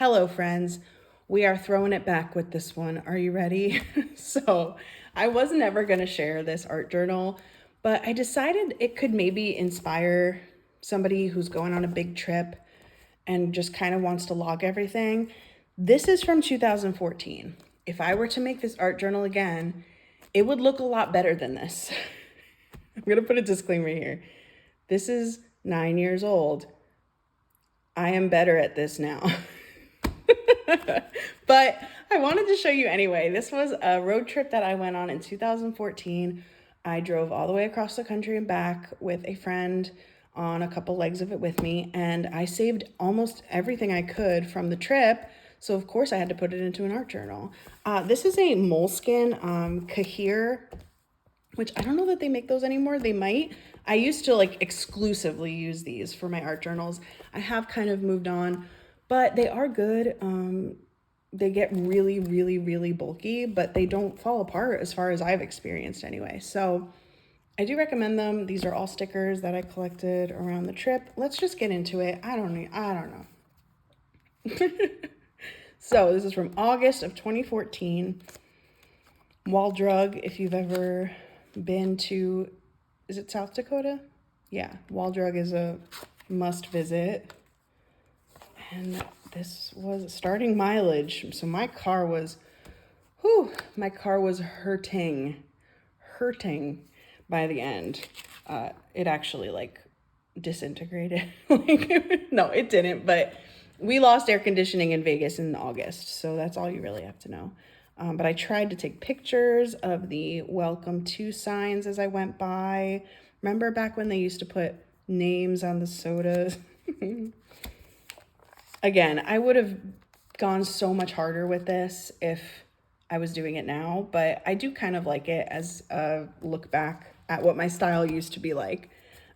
Hello, friends. We are throwing it back with this one. Are you ready? So, I was never going to share this art journal, but I decided it could maybe inspire somebody who's going on a big trip and just kind of wants to log everything. This is from 2014. If I were to make this art journal again, it would look a lot better than this. I'm going to put a disclaimer here. This is 9 years old. I am better at this now. But I wanted to show you anyway. This was a road trip that I went on in 2014. I drove all the way across the country and back with a friend on a couple legs of it with me, and I saved almost everything I could from the trip. So of course I had to put it into an art journal. This is a moleskin Kahir, which I don't know that they make those anymore. They might. I used to like exclusively use these for my art journals. I have kind of moved on, but they are good. They get really, really, really bulky, but they don't fall apart as far as I've experienced anyway. So I do recommend them. These are all stickers that I collected around the trip. Let's just get into it. I don't know. So this is from August of 2014. Waldrug, if you've ever been to, is it South Dakota? Yeah, Waldrug is a must visit. And this was starting mileage. So my car was hurting by the end. It actually like disintegrated. No, it didn't, but we lost air conditioning in Vegas in August. So that's all you really have to know. But I tried to take pictures of the welcome to signs as I went by. Remember back when they used to put names on the sodas? Again, I would have gone so much harder with this if I was doing it now, but I do kind of like it as a look back at what my style used to be like.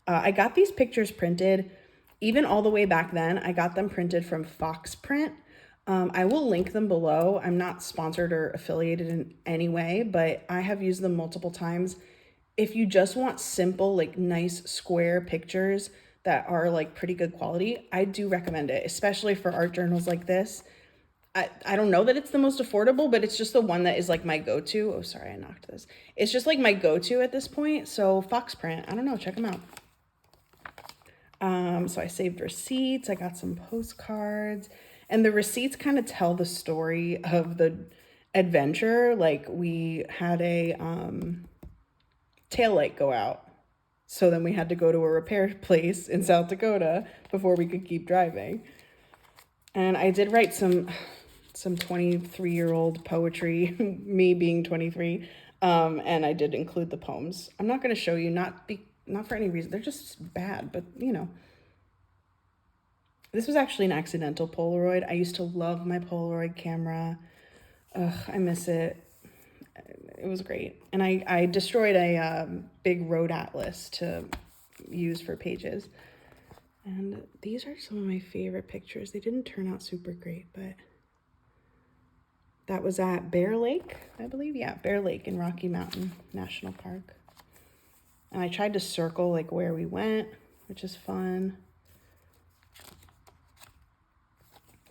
I got these pictures printed, even all the way back then. I got them printed from Fox Print. I will link them below. I'm not sponsored or affiliated in any way, but I have used them multiple times. If you just want simple, like nice square pictures that are like pretty good quality, I do recommend it, especially for art journals like this. I don't know that it's the most affordable, but it's just the one that is like my go-to. Oh, sorry, I knocked this. It's just like my go-to at this point. So Fox Print, I don't know, check them out. So I saved receipts. I got some postcards, and the receipts kind of tell the story of the adventure. Like we had a taillight go out. So then we had to go to a repair place in South Dakota before we could keep driving. And I did write some 23-year-old poetry, me being 23, and I did include the poems. I'm not going to show you, not for any reason. They're just bad, but you know. This was actually an accidental Polaroid. I used to love my Polaroid camera. Ugh, I miss it. It was great. And I destroyed a big road atlas to use for pages. And these are some of my favorite pictures. They didn't turn out super great, but that was at Bear Lake, I believe. Yeah, Bear Lake in Rocky Mountain National Park. And I tried to circle like where we went, which is fun.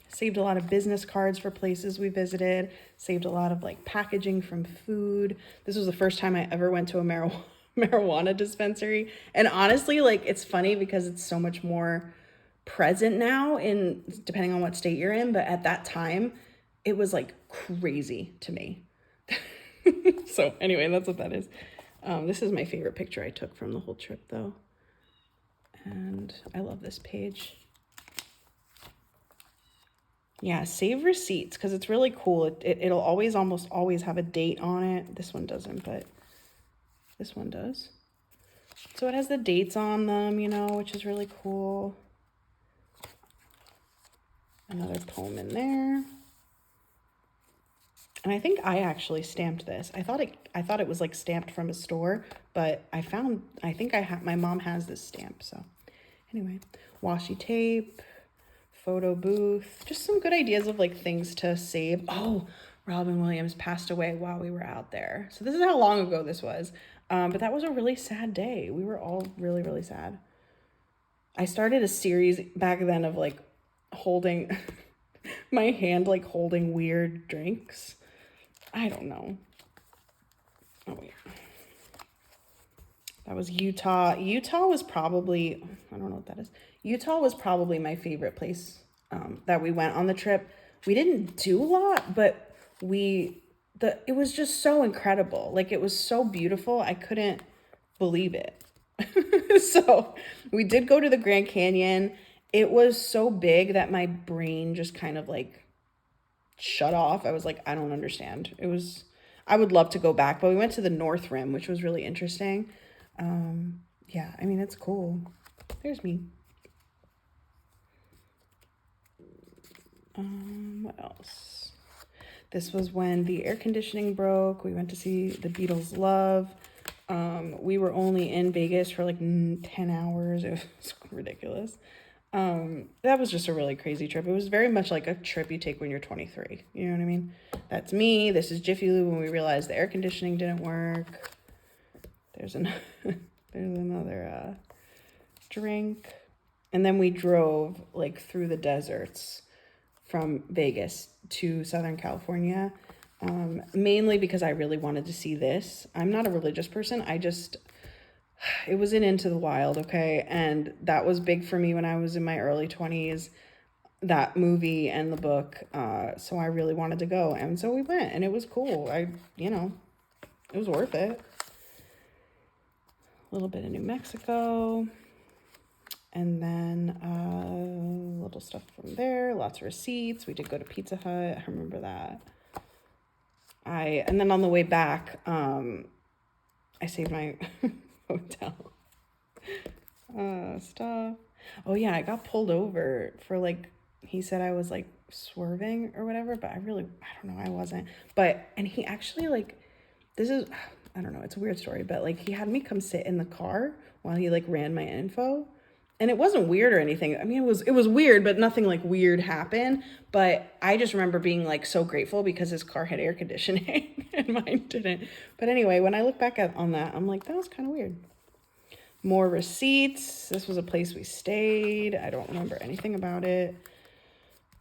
Saved a lot of business cards for places we visited. Saved a lot of like packaging from food. This was the first time I ever went to a marijuana dispensary. And honestly, like it's funny because it's so much more present now in depending on what state you're in. But at that time, it was like crazy to me. So anyway, that's what that is. This is my favorite picture I took from the whole trip though. And I love this page. Yeah, save receipts because it's really cool. It'll almost always have a date on it. This one doesn't, but this one does. So it has the dates on them, you know, which is really cool. Another poem in there. And I think I actually stamped this. I thought it was like stamped from a store, but I think my mom has this stamp. So anyway, washi tape, photo booth, just some good ideas of like things to save. Oh, Robin Williams passed away while we were out there. So this is how long ago this was. But that was a really sad day. We were all really, really sad. I started a series back then of like holding my hand like holding weird drinks. I don't know. Oh, wait. That was Utah. Utah was probably, I don't know what that is. Utah was probably my favorite place that we went on the trip. We didn't do a lot, but it was just so incredible. Like, it was so beautiful. I couldn't believe it. So we did go to the Grand Canyon. It was so big that my brain just kind of like shut off. I was like, I don't understand. I would love to go back, but we went to the North Rim, which was really interesting. Yeah, I mean, it's cool. There's me. What else? This was when the air conditioning broke. We went to see the Beatles' Love. We were only in Vegas for like 10 hours. It was ridiculous. That was just a really crazy trip. It was very much like a trip you take when you're 23. You know what I mean? That's me. This is Jiffy Lube when we realized the air conditioning didn't work. There's another drink. And then we drove like through the deserts from Vegas to Southern California, mainly because I really wanted to see this. I'm not a religious person. It was in Into the Wild, okay? And that was big for me when I was in my early 20s, that movie and the book. So I really wanted to go. And so we went, and it was cool. It was worth it. A little bit of New Mexico. And then little stuff from there, lots of receipts. We did go to Pizza Hut. I remember that. And then on the way back, I saved my hotel stuff. Oh yeah, I got pulled over for like, he said I was like swerving or whatever, but I don't know, I wasn't. And he actually like, I don't know, it's a weird story, but like he had me come sit in the car while he like ran my info. And it wasn't weird or anything. I mean, it was weird, but nothing like weird happened. But I just remember being like so grateful because his car had air conditioning and mine didn't. But anyway, when I look back on that, I'm like, that was kind of weird. More receipts. This was a place we stayed. I don't remember anything about it.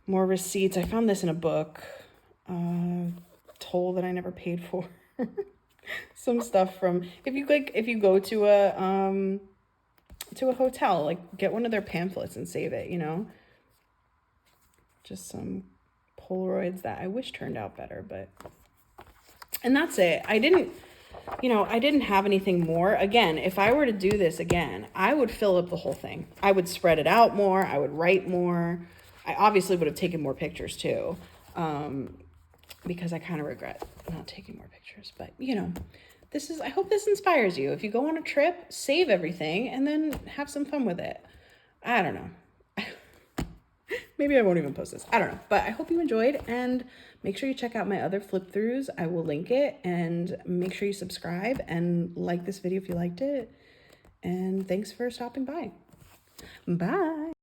More receipts. I found this in a book. Toll that I never paid for. Some stuff from, if you go to a hotel, like get one of their pamphlets and save it, you know. Just some Polaroids that I wish turned out better, and that's it. I didn't have anything more. Again, if I were to do this again, I would fill up the whole thing. I would spread it out more. I would write more. I obviously would have taken more pictures too, because I kind of regret not taking more pictures, but I hope this inspires you. If you go on a trip, save everything and then have some fun with it. I don't know. Maybe I won't even post this. I don't know. But I hope you enjoyed, and make sure you check out my other flip throughs. I will link it, and make sure you subscribe and like this video if you liked it. And thanks for stopping by. Bye.